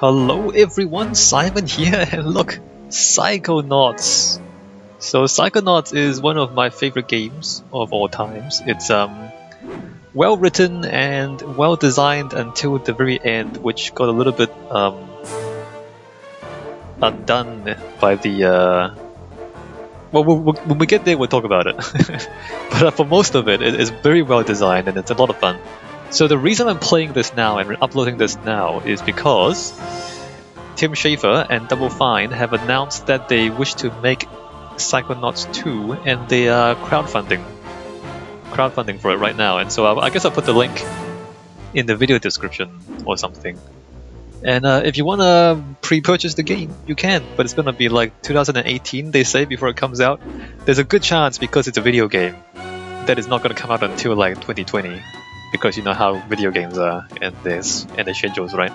Hello everyone, Simon here, and look, Psychonauts! So Psychonauts is one of my favorite games of all times. It's well written and well designed until the very end, which got a little bit undone by the well, when we get there we'll talk about it. But for most of it, it is very well designed and it's a lot of fun. So the reason I'm playing this now and uploading this now is because Tim Schafer and Double Fine have announced that they wish to make Psychonauts 2 and they are crowdfunding for it right now. And so I guess I'll put the link in the video description or something. And if you want to pre-purchase the game, you can, but it's going to be like 2018, they say, before it comes out. There's a good chance, because it's a video game, that it's not going to come out until like 2020. Because you know how video games are and their schedules, right?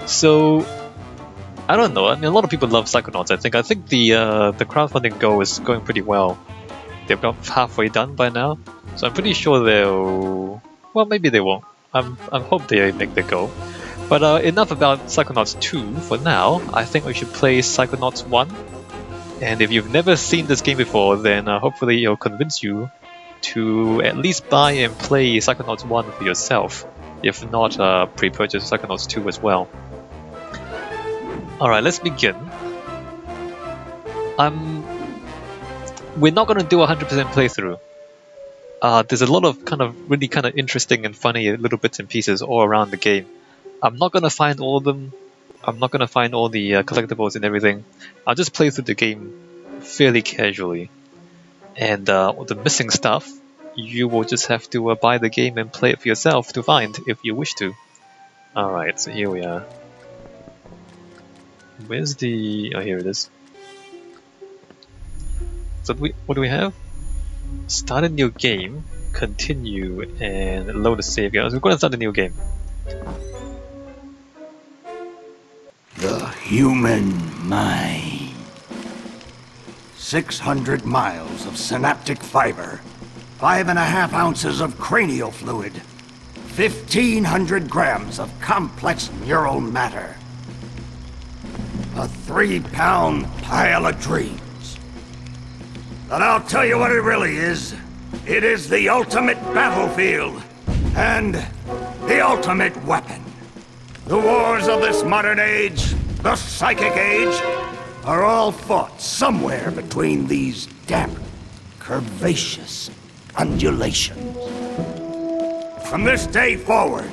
So I don't know. I mean, a lot of people love Psychonauts. I think the crowdfunding goal is going pretty well. They've got halfway done by now, so I'm pretty sure they'll. Well, maybe they won't. I hope they make the goal. But enough about Psychonauts 2 for now. I think we should play Psychonauts 1. And if you've never seen this game before, then hopefully it'll convince you to at least buy and play Psychonauts 1 for yourself, if not pre-purchase Psychonauts 2 as well. Alright, let's begin. We're not going to do a 100% playthrough. There's a lot of really interesting and funny little bits and pieces all around the game. I'm not going to find all of them. I'm not going to find all the collectibles and everything. I'll just play through the game fairly casually. And the missing stuff, you will just have to buy the game and play it for yourself to find if you wish to. Alright, so here we are. Where's the... oh, here it is. So what do we have? Start a new game, continue, and load a save game. So we're going to start a new game. The human mind. 600 miles of synaptic fiber, 5.5 ounces of cranial fluid, 1,500 grams of complex neural matter, a 3-pound pile of dreams. But I'll tell you what it really is. It is the ultimate battlefield and the ultimate weapon. The wars of this modern age, the psychic age, are all fought somewhere between these damp, curvaceous undulations. From this day forward,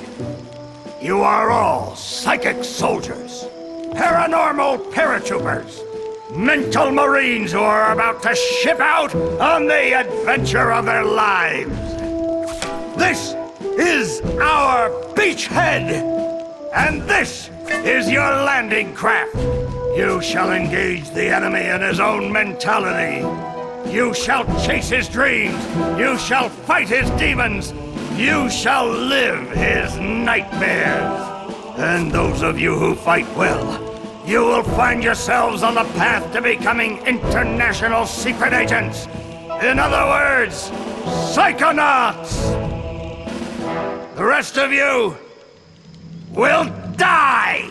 you are all psychic soldiers, paranormal paratroopers, mental marines who are about to ship out on the adventure of their lives. This is our beachhead, and this is your landing craft. You shall engage the enemy in his own mentality. You shall chase his dreams. You shall fight his demons. You shall live his nightmares. And those of you who fight well, you will find yourselves on the path to becoming international secret agents. In other words, Psychonauts. The rest of you will die.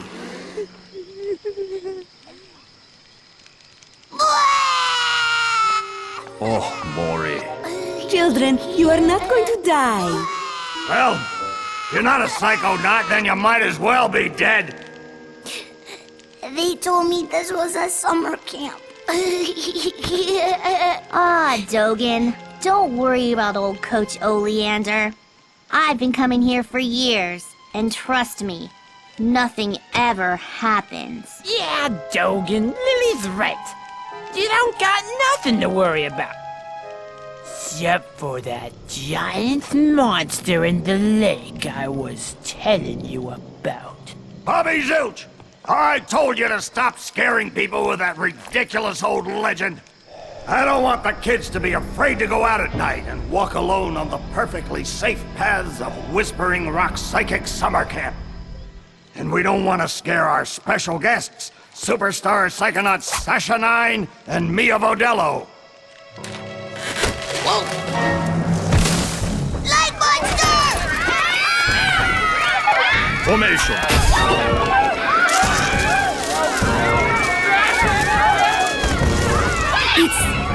Oh, Maury. Children, you are not going to die. Well, if you're not a psychonaut, then you might as well be dead. They told me this was a summer camp. Dogen, don't worry about old Coach Oleander. I've been coming here for years, and trust me, nothing ever happens. Yeah, Dogen, Lily's right. You don't got nothing to worry about. Except for that giant monster in the lake I was telling you about. Bobby Zilch! I told you to stop scaring people with that ridiculous old legend. I don't want the kids to be afraid to go out at night and walk alone on the perfectly safe paths of Whispering Rock Psychic Summer Camp. And we don't want to scare our special guests, superstar psychonauts Sasha 9 and Mia Vodello. Whoa! Light monster! Formation.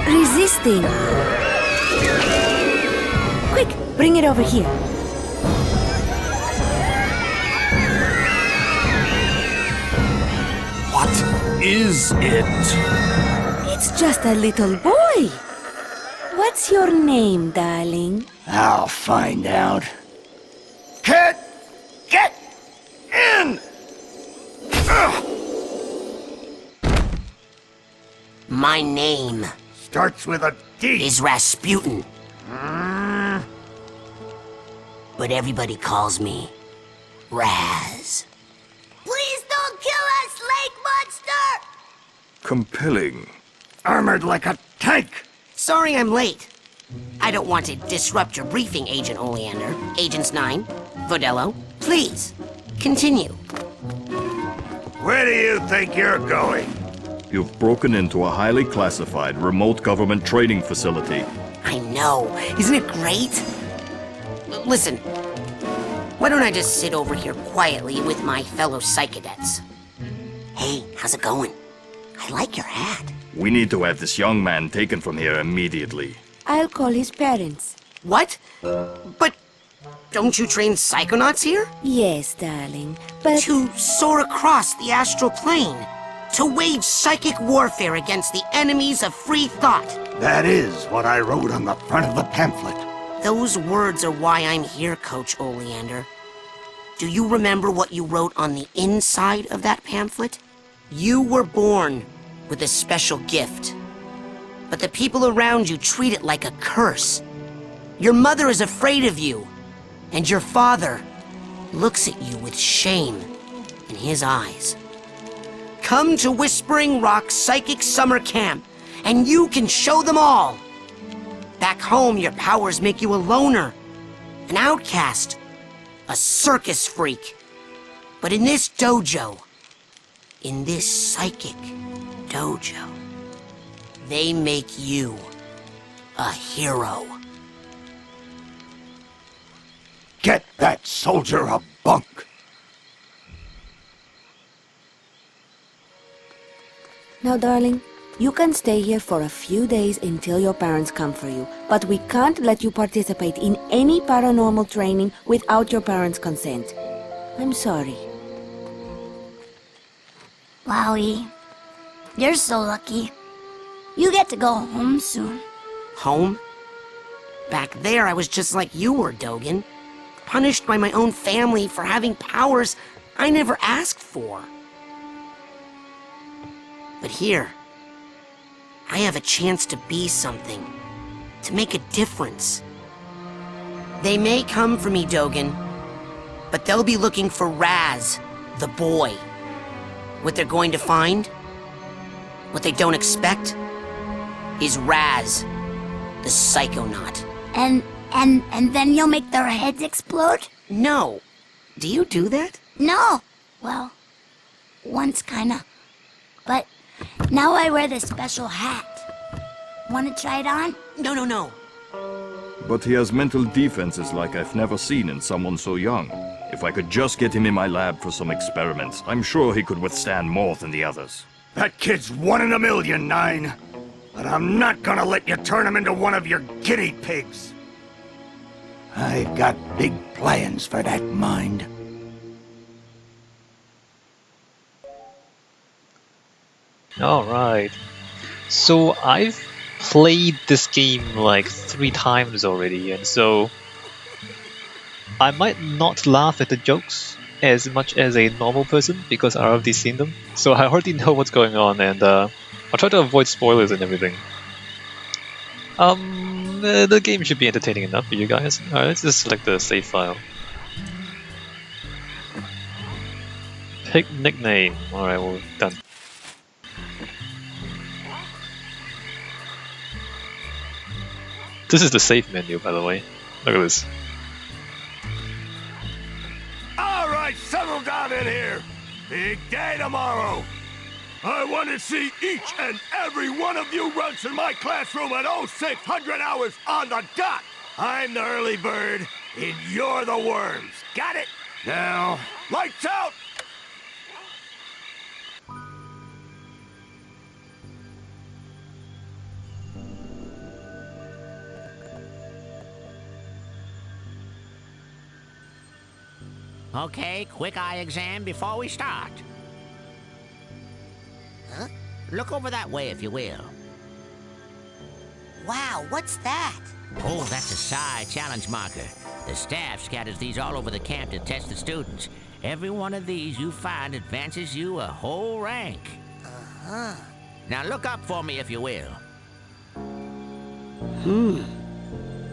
resisting. Quick, bring it over here. What is it? It's just a little boy. What's your name, darling? I'll find out. Kid, get in! Ugh. My name Starts with a D. is Rasputin. But everybody calls me Raz. Please don't kill us, lake monster! Compelling. Armored like a tank. Sorry I'm late. I don't want to disrupt your briefing, Agent Oleander. Agents 9, Vodello, please, continue. Where do you think you're going? You've broken into a highly classified remote government training facility. I know. Isn't it great? Listen, why don't I just sit over here quietly with my fellow Psychonauts? Hey, how's it going? I like your hat. We need to have this young man taken from here immediately. I'll call his parents. What? But don't you train Psychonauts here? Yes, darling, but... To soar across the astral plane. To wage psychic warfare against the enemies of free thought. That is what I wrote on the front of the pamphlet. Those words are why I'm here, Coach Oleander. Do you remember what you wrote on the inside of that pamphlet? You were born with a special gift. But the people around you treat it like a curse. Your mother is afraid of you. And your father looks at you with shame in his eyes. Come to Whispering Rock Psychic Summer Camp, and you can show them all. Back home, your powers make you a loner, an outcast, a circus freak. But in this dojo, in this psychic dojo, they make you a hero. Get that soldier a bunk. Now, darling, you can stay here for a few days until your parents come for you, but we can't let you participate in any paranormal training without your parents' consent. I'm sorry. Wowie. You're so lucky. You get to go home soon. Home? Back there, I was just like you were, Dogen. Punished by my own family for having powers I never asked for. But here, I have a chance to be something, to make a difference. They may come for me, Dogen, but they'll be looking for Raz, the boy. What they're going to find, what they don't expect, is Raz, the Psychonaut. And then you'll make their heads explode? No. Do you do that? No. Well, once kinda. But now I wear this special hat. Wanna try it on? No. But he has mental defenses like I've never seen in someone so young. If I could just get him in my lab for some experiments, I'm sure he could withstand more than the others. That kid's 1 in a million, 9. But I'm not gonna let you turn him into one of your guinea pigs. I've got big plans for that mind. Alright. So I've played this game like 3 times already, and so I might not laugh at the jokes as much as a normal person because I've already seen them. So I already know what's going on, and I'll try to avoid spoilers and everything. The game should be entertaining enough for you guys. Alright, let's just select the save file. Pick nickname. Alright, well, done. This is the save menu, by the way. Look at this. All right, settle down in here. Big day tomorrow. I want to see each and every one of you runs in my classroom at 0600 hours on the dot. I'm the early bird, and you're the worms. Got it? Now, lights out! Okay, quick eye exam before we start. Huh? Look over that way, if you will. Wow, what's that? Oh, that's a Psi challenge marker. The staff scatters these all over the camp to test the students. Every one of these you find advances you a whole rank. Uh-huh. Now look up for me, if you will.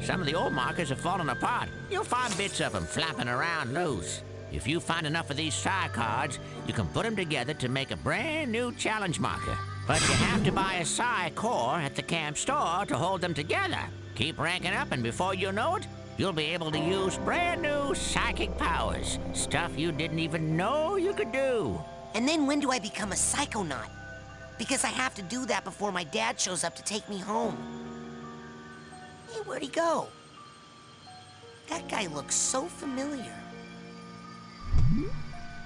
Some of the old markers have fallen apart. You'll find bits of them flapping around loose. If you find enough of these Psi cards, you can put them together to make a brand new challenge marker. But you have to buy a Psi core at the camp store to hold them together. Keep ranking up, and before you know it, you'll be able to use brand new psychic powers. Stuff you didn't even know you could do. And then when do I become a Psychonaut? Because I have to do that before my dad shows up to take me home. Hey, where'd he go? That guy looks so familiar.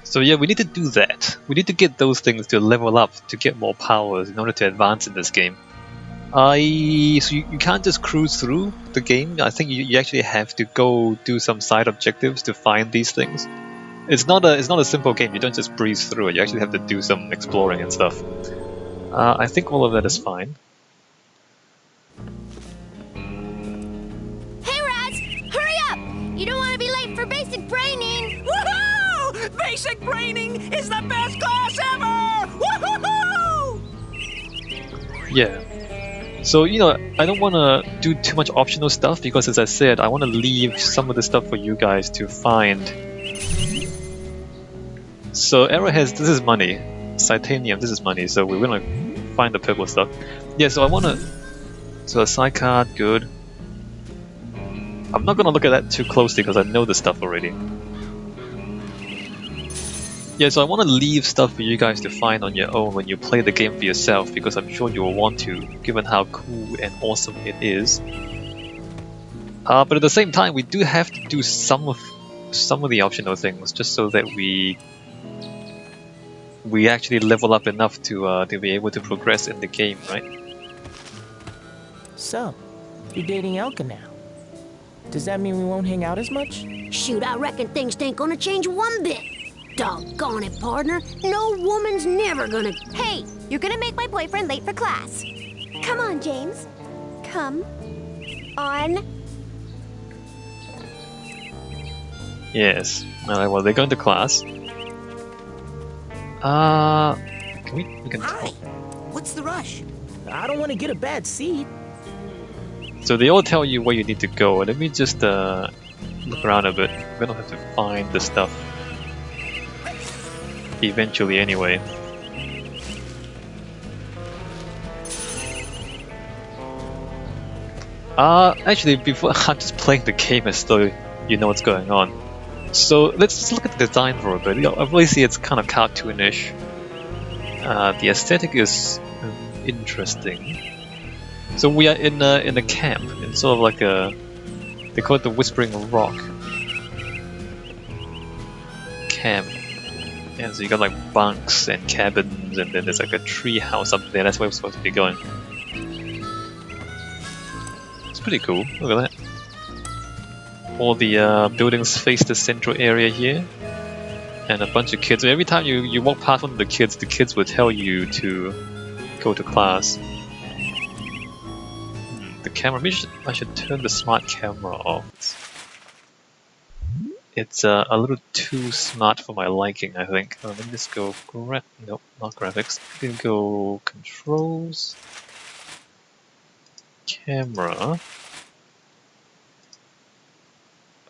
So yeah, we need to do that. We need to get those things to level up to get more powers in order to advance in this game. So you can't just cruise through the game. I think you actually have to go do some side objectives to find these things. It's not a simple game. You don't just breeze through it. You actually have to do some exploring and stuff. I think all of that is fine. Hey, Raz! Hurry up! You don't want to be late for basic braining! Woohoo! Basic braining is the best class ever! Woohoo! Yeah. So, you know, I don't want to do too much optional stuff because, as I said, I want to leave some of the stuff for you guys to find. So, Arrowheads, this is money. Titanium, this is money, so we're going to find the purple stuff. Yeah, so I want to... So, a Psi card, good. I'm not going to look at that too closely because I know the stuff already. Yeah, so I want to leave stuff for you guys to find on your own when you play the game for yourself, because I'm sure you will want to, given how cool and awesome it is. But at the same time, we do have to do some of the optional things, just so that we actually level up enough to be able to progress in the game, right? So, you're dating Elka now. Does that mean we won't hang out as much? Shoot, I reckon things ain't gonna change one bit. Doggone it, partner. No woman's never gonna... Hey, you're gonna make my boyfriend late for class. Come on, James. Come on. Yes. Alright, well, they're going to class. We can Hi. What's the rush? I don't want to get a bad seat. So they all tell you where you need to go. Let me just look around a bit. We're gonna have to find the stuff eventually anyway. Actually, before I'm just playing the game as though you know what's going on. So let's just look at the design for a bit. You know, obviously it's kind of cartoonish. The aesthetic is interesting. So we are in a camp, in sort of like a... They call it the Whispering Rock camp. And so you got like bunks and cabins, and then there's like a tree house up there. That's where we're supposed to be going. It's pretty cool. Look at that. All the buildings face the central area here, and a bunch of kids. Every time you walk past one of the kids will tell you to go to class. The camera. Maybe I should turn the smart camera off. It's a little too smart for my liking, I think. Let me just go nope, not graphics. We can go controls, camera,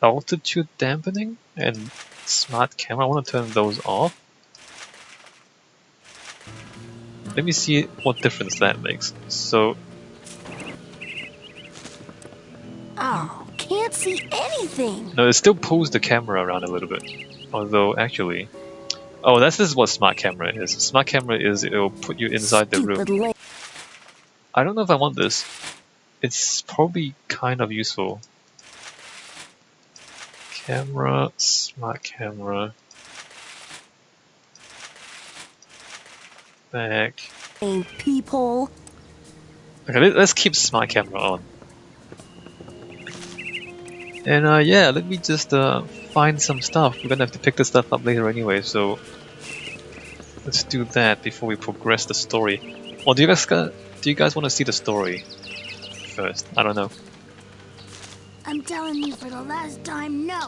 altitude dampening, and smart camera. I want to turn those off. Let me see what difference that makes. So, Oh, can't see anything. no, it still pulls the camera around a little bit. Although, actually... Oh, this is what smart camera is. Smart camera is, it'll put you inside the room. I don't know if I want this. It's probably kind of useful. Camera, smart camera. Back. Peephole. Okay, let's keep smart camera on. And yeah, let me just find some stuff. We're gonna have to pick this stuff up later anyway, so let's do that before we progress the story. Well, do you guys want to see the story first? I don't know. I'm telling you for the last time, no.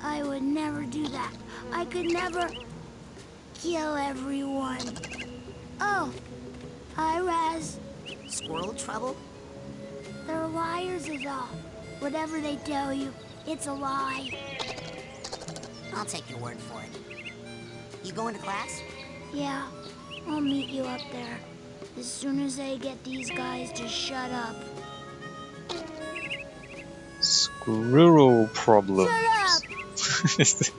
I would never do that. I could never kill everyone. Oh, hi, Raz. Squirrel trouble? They're liars is all. Whatever they tell you, it's a lie. I'll take your word for it. You going to class? Yeah, I'll meet you up there. As soon as I get these guys to shut up. Squirrel problems. Shut up!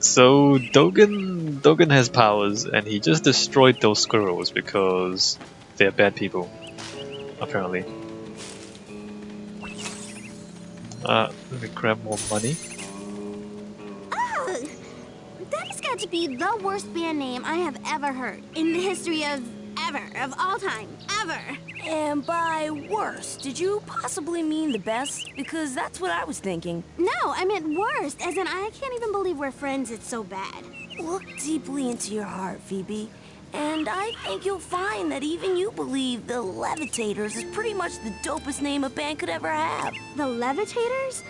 So Dogen has powers, and he just destroyed those squirrels because they're bad people, apparently. Let me grab more money. Oh, that has got to be the worst band name I have ever heard in the history of all time, ever. And by worst, did you possibly mean the best? Because that's what I was thinking. No, I meant worst, as in I can't even believe we're friends, it's so bad. Look deeply into your heart, Phoebe. And I think you'll find that even you believe the Levitators is pretty much the dopest name a band could ever have. The Levitators?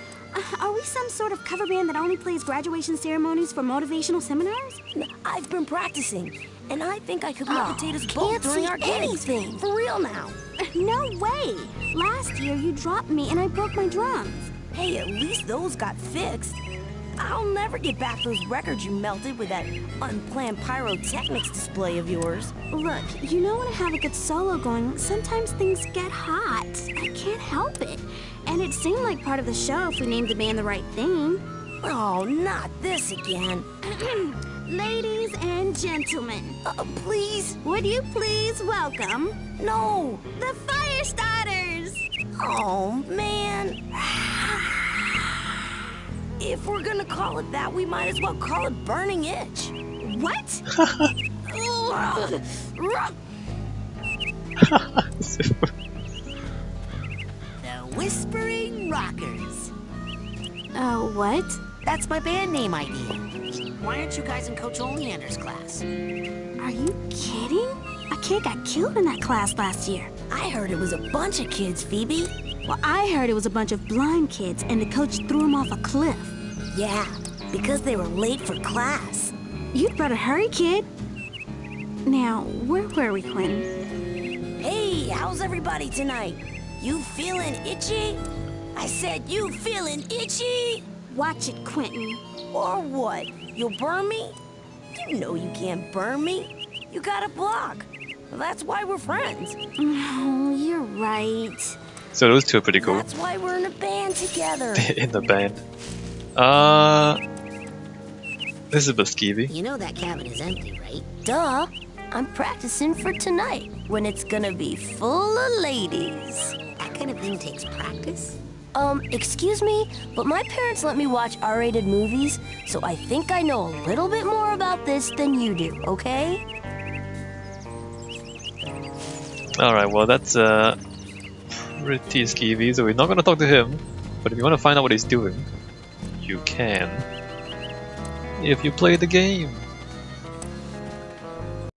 Are we some sort of cover band that only plays graduation ceremonies for motivational seminars? I've been practicing, and I think I could levitate us both Can't during see our gigs. anything. For real now. No way! Last year you dropped me and I broke my drums. Hey, at least those got fixed. I'll never get back those records you melted with that unplanned pyrotechnics display of yours. Look, you know when I have a good solo going, sometimes things get hot. I can't help it. And it seemed like part of the show if we named the band the right thing. Oh, not this again. Ladies and gentlemen. Please? Would you please welcome... No. The Fire Starters! Oh, man. If we're gonna call it that, we might as well call it Burning Itch. What? The Whispering Rockers. Oh, what? That's my band name idea. Why aren't you guys in Coach Oleander's class? Are you kidding? A kid got killed in that class last year. I heard it was a bunch of kids, Phoebe. Well, I heard it was a bunch of blind kids and the coach threw them off a cliff. Yeah, because they were late for class. You'd better hurry, kid. Now, where were we, Quentin? Hey, how's everybody tonight? You feeling itchy? I said you feeling itchy? Watch it, Quentin. Or what? You'll burn me? You know you can't burn me. You got a block. Well, that's why we're friends. Oh, you're right. So those two are pretty cool. That's why we're in a band together. In the band. This is a bit skeevy. You know that cabin is empty, right? Duh. I'm practicing for tonight, when it's gonna be full of ladies. That kind of thing takes practice. Excuse me, but my parents let me watch R-rated movies, so I think I know a little bit more about this than you do, okay? Alright, well that's pretty skeevy, so we're not gonna talk to him. But if you want to find out what he's doing, you can. If you play the game.